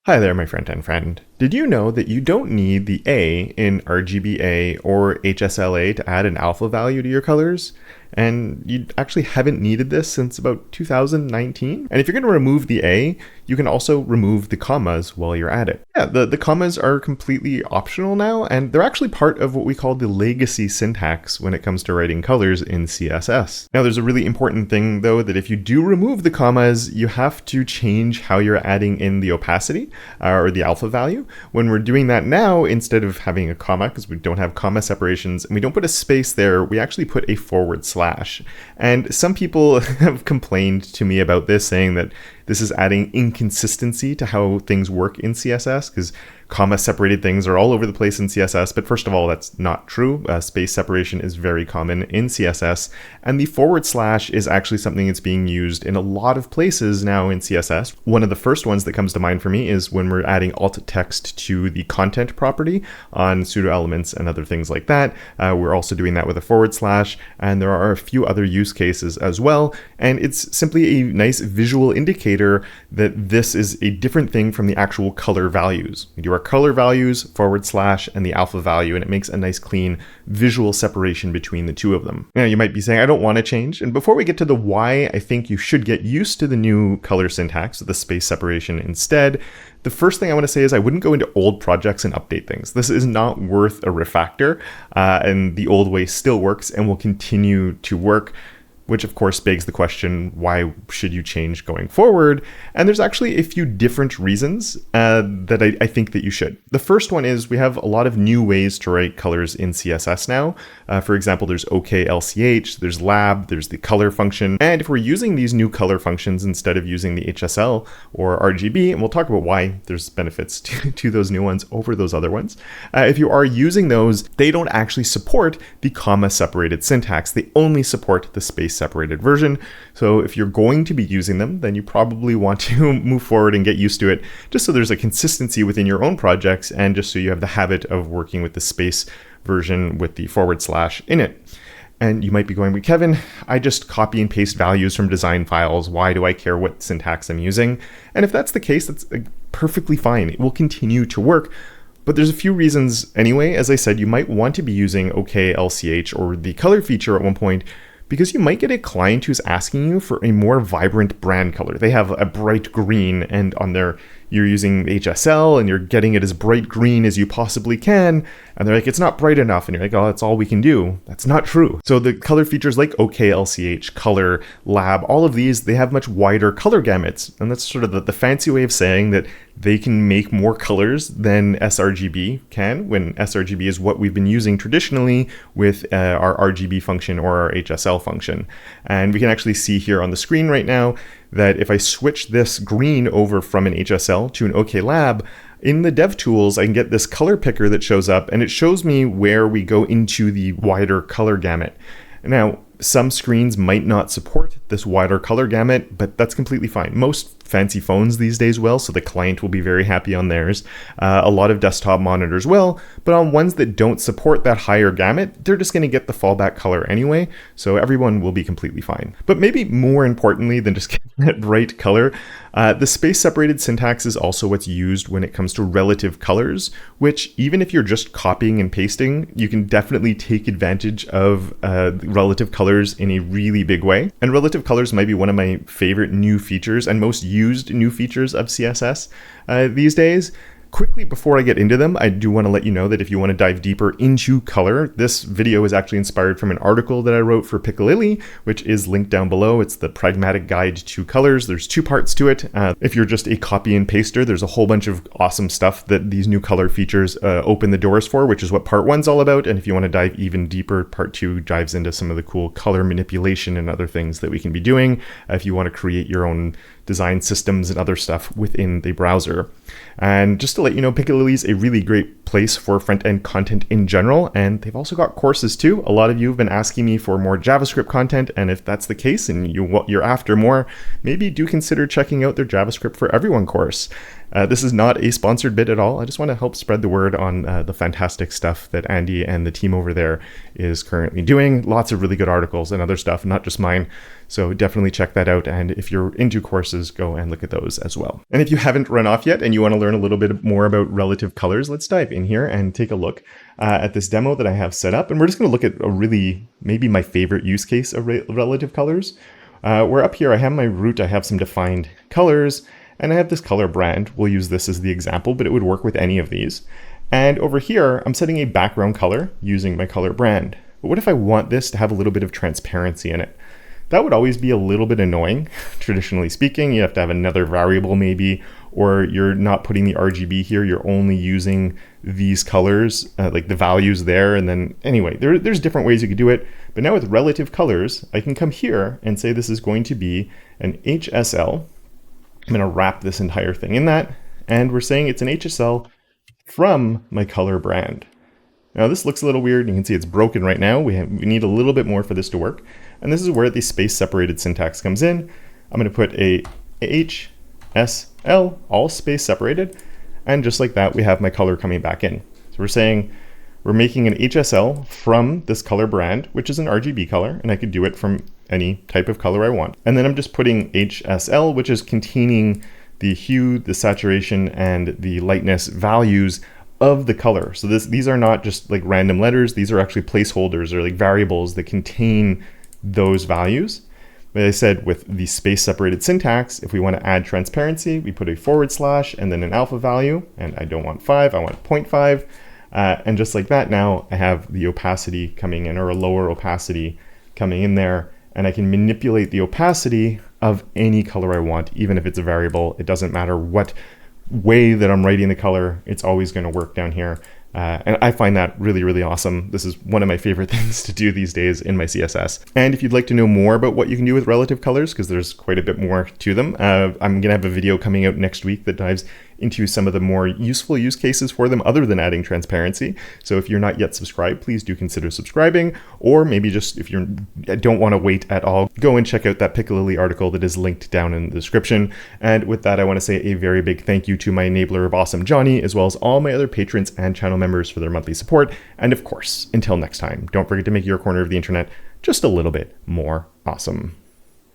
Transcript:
Hi there, my front-end friend. Did you know that you don't need the A in RGBA or HSLA to add an alpha value to your colors? And you actually haven't needed this since about 2019? And if you're going to remove the A, you can also remove the commas while you're at it. Yeah, the commas are completely optional now, and they're actually part of what we call the legacy syntax when it comes to writing colors in CSS. Now, there's a really important thing, though, that if you do remove the commas, you have to change how you're adding in the opacity or the alpha value. When we're doing that now, instead of having a comma, because we don't have comma separations, and we don't put a space there, we actually put a // And some people have complained to me about this, saying that this is adding inconsistency to how things work in CSS, because comma separated things are all over the place in CSS. But first of all, that's not true. Space separation is very common in CSS. And the / is actually something that's being used in a lot of places now in CSS. One of the first ones that comes to mind for me is when we're adding alt text to the content property on pseudo elements and other things like that. We're also doing that with a /, and there are a few other use cases as well. And it's simply a nice visual indicator that this is a different thing from the actual color values. We do our color values, / and the alpha value, and it makes a nice clean visual separation between the two of them. Now you might be saying, I don't want to change. And before we get to the why I think you should get used to the new color syntax, the space separation instead, the first thing I want to say is I wouldn't go into old projects and update things. This is not worth a refactor, and the old way still works and will continue to work, which of course begs the question, why should you change going forward? And there's actually a few different reasons that I think that you should. The first one is we have a lot of new ways to write colors in CSS now. For example, there's OKLCH, there's lab, there's the color function. And if we're using these new color functions instead of using the HSL or RGB, and we'll talk about why there's benefits to those new ones over those other ones. If you are using those, they don't actually support the comma separated syntax. They only support the space separated version. So if you're going to be using them, then you probably want to move forward and get used to it, just so there's a consistency within your own projects and just so you have the habit of working with the space version with the / in it. And you might be going, but Kevin, I just copy and paste values from design files. Why do I care what syntax I'm using? And if that's the case, that's perfectly fine. It will continue to work. But there's a few reasons anyway. As I said, you might want to be using OKLCH or the color feature at one point, because you might get a client who's asking you for a more vibrant brand color. They have a bright green, and on their you're using HSL and you're getting it as bright green as you possibly can. And they're like, it's not bright enough. And you're like, oh, that's all we can do. That's not true. So the color features like OKLCH, color, lab, all of these, they have much wider color gamuts. And that's sort of the fancy way of saying that they can make more colors than sRGB can, when sRGB is what we've been using traditionally with our RGB function or our HSL function. And we can actually see here on the screen right now that if I switch this green over from an HSL to an OK Lab, in the DevTools, I can get this color picker that shows up, and it shows me where we go into the wider color gamut. Now, some screens might not support this wider color gamut, but that's completely fine. Most fancy phones these days will, so the client will be very happy on theirs. A lot of desktop monitors will, but on ones that don't support that higher gamut, they're just going to get the fallback color anyway, so everyone will be completely fine. But maybe more importantly than just getting that bright color, the space-separated syntax is also what's used when it comes to relative colors, which even if you're just copying and pasting, you can definitely take advantage of relative colors in a really big way. And relative colors might be one of my favorite new features and most used new features of CSS these days. Quickly, before I get into them, I do want to let you know that if you want to dive deeper into color, this video is actually inspired from an article that I wrote for Piccalilli, which is linked down below. It's the Pragmatic Guide to Colors. There's 2 parts to it. If you're just a copy and paster, there's a whole bunch of awesome stuff that these new color features open the doors for, which is what part 1's all about. And if you want to dive even deeper, part 2 dives into some of the cool color manipulation and other things that we can be doing if you want to create your own design systems and other stuff within the browser. And just to let you know, Piccalilli is a really great place for front-end content in general, and they've also got courses too. A lot of you have been asking me for more JavaScript content, and if that's the case and you're after more, maybe do consider checking out their JavaScript for Everyone course. This is not a sponsored bit at all. I just want to help spread the word on the fantastic stuff that Andy and the team over there is currently doing. Lots of really good articles and other stuff, not just mine. So definitely check that out. And if you're into courses, go and look at those as well. And if you haven't run off yet and you want to learn a little bit more about relative colors, let's dive in here and take a look at this demo that I have set up. And we're just going to look at a really, maybe my favorite use case of relative colors. Where up here I have my root, I have some defined colors, and I have this color brand. We'll use this as the example, but it would work with any of these. And over here, I'm setting a background color using my color brand. But what if I want this to have a little bit of transparency in it? That would always be a little bit annoying. Traditionally speaking, you have to have another variable maybe, or you're not putting the RGB here, you're only using these colors, like the values there. And then anyway, there's different ways you could do it. But now with relative colors, I can come here and say this is going to be an HSL. I'm going to wrap this entire thing in that. And we're saying it's an HSL from my color brand. Now this looks a little weird. You can see it's broken right now. We need a little bit more for this to work. And this is where the space separated syntax comes in. I'm going to put a HSL, all space separated. And just like that, we have my color coming back in. So we're saying we're making an HSL from this color brand, which is an RGB color, and I could do it from any type of color I want. And then I'm just putting HSL, which is containing the hue, the saturation, and the lightness values of the color. So these are not just like random letters. These are actually placeholders or like variables that contain those values. But I said with the space separated syntax, if we want to add transparency, we put a / and then an alpha value. And I don't want 5, I want 0.5. And just like that, now I have the opacity coming in, or a lower opacity coming in there. And I can manipulate the opacity of any color I want, even if it's a variable. It doesn't matter what way that I'm writing the color, it's always going to work down here. And I find that really, really awesome. This is one of my favorite things to do these days in my CSS. And if you'd like to know more about what you can do with relative colors, because there's quite a bit more to them, I'm going to have a video coming out next week that dives into some of the more useful use cases for them other than adding transparency. So if you're not yet subscribed, please do consider subscribing, or maybe just if you don't want to wait at all, go and check out that Piccalilli article that is linked down in the description. And with that, I want to say a very big thank you to my enabler of awesome Johnny, as well as all my other patrons and channel members for their monthly support. And of course, until next time, don't forget to make your corner of the internet just a little bit more awesome.